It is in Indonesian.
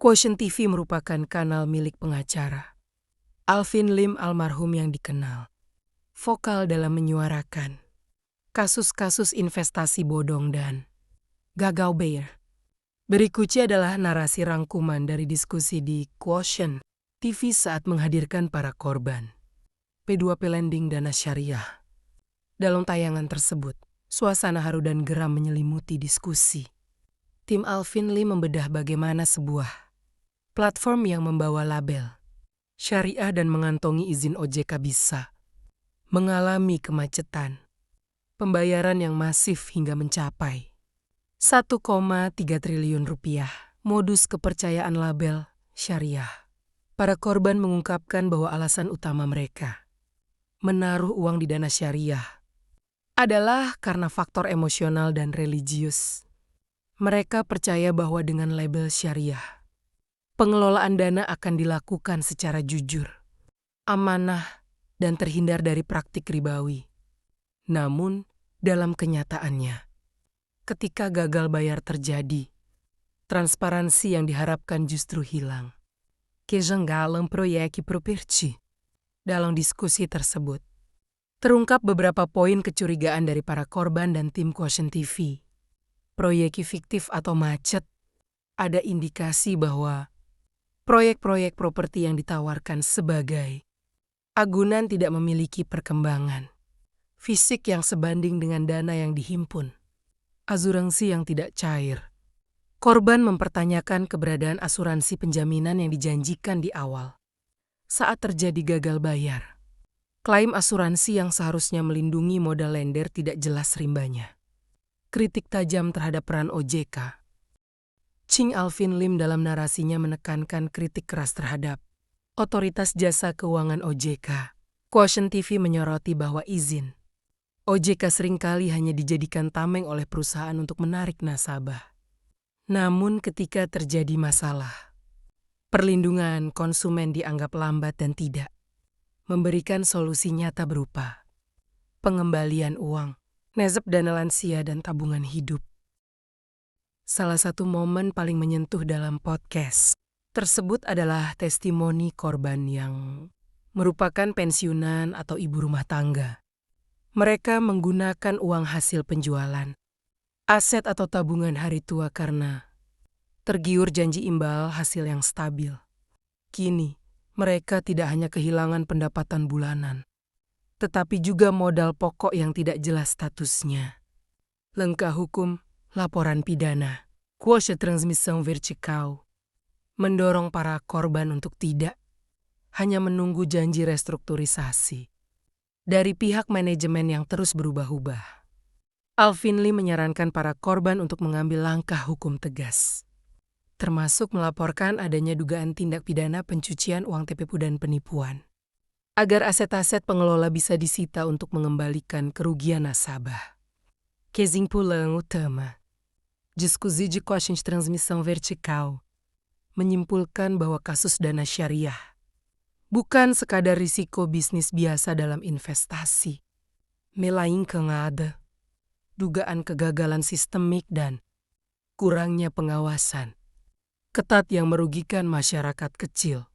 Quotient TV merupakan kanal milik pengacara Alvin Lim almarhum yang dikenal vokal dalam menyuarakan kasus-kasus investasi bodong dan gagal bayar. Berikutnya adalah narasi rangkuman dari diskusi di Quotient TV saat menghadirkan para korban P2P lending dana syariah. Dalam tayangan tersebut, suasana haru dan geram menyelimuti diskusi. Tim Alvin Lim membedah bagaimana sebuah platform yang membawa label syariah dan mengantongi izin OJK bisa mengalami kemacetan pembayaran yang masif hingga mencapai 1,3 triliun rupiah. Modus kepercayaan label syariah. Para korban mengungkapkan bahwa alasan utama mereka menaruh uang di dana syariah adalah karena faktor emosional dan religius. Mereka percaya bahwa dengan label syariah, pengelolaan dana akan dilakukan secara jujur, amanah, dan terhindar dari praktik ribawi. Namun, dalam kenyataannya, ketika gagal bayar terjadi, transparansi yang diharapkan justru hilang. Kejanggalan proyek properti. Dalam diskusi tersebut, terungkap beberapa poin kecurigaan dari para korban dan tim Quotient TV. Proyek fiktif atau macet, ada indikasi bahwa proyek-proyek properti yang ditawarkan sebagai agunan tidak memiliki perkembangan fisik yang sebanding dengan dana yang dihimpun, asuransi yang tidak cair. Korban mempertanyakan keberadaan asuransi penjaminan yang dijanjikan di awal. Saat terjadi gagal bayar, klaim asuransi yang seharusnya melindungi modal lender tidak jelas rimbanya. Kritik tajam terhadap peran OJK. Ching Alvin Lim dalam narasinya menekankan kritik keras terhadap otoritas jasa keuangan OJK. Quotient TV menyoroti bahwa izin OJK seringkali hanya dijadikan tameng oleh perusahaan untuk menarik nasabah. Namun ketika terjadi masalah, perlindungan konsumen dianggap lambat dan tidak memberikan solusi nyata berupa pengembalian uang, nasab dana lansia, dan tabungan hidup. Salah satu momen paling menyentuh dalam podcast tersebut adalah testimoni korban yang merupakan pensiunan atau ibu rumah tangga. Mereka menggunakan uang hasil penjualan, aset atau tabungan hari tua karena tergiur janji imbal hasil yang stabil. Kini, mereka tidak hanya kehilangan pendapatan bulanan, tetapi juga modal pokok yang tidak jelas statusnya. Langkah hukum, laporan pidana, kuasa transmisi vertikal, mendorong para korban untuk tidak hanya menunggu janji restrukturisasi dari pihak manajemen yang terus berubah-ubah. Alvin Lim menyarankan para korban untuk mengambil langkah hukum tegas, termasuk melaporkan adanya dugaan tindak pidana pencucian uang TPP dan penipuan, agar aset-aset pengelola bisa disita untuk mengembalikan kerugian nasabah. Kesimpulan utama diskusi di Quotient transmisi vertikal menyimpulkan bahwa kasus dana syariah bukan sekadar risiko bisnis biasa dalam investasi, melainkan ada dugaan kegagalan sistemik dan kurangnya pengawasan ketat yang merugikan masyarakat kecil.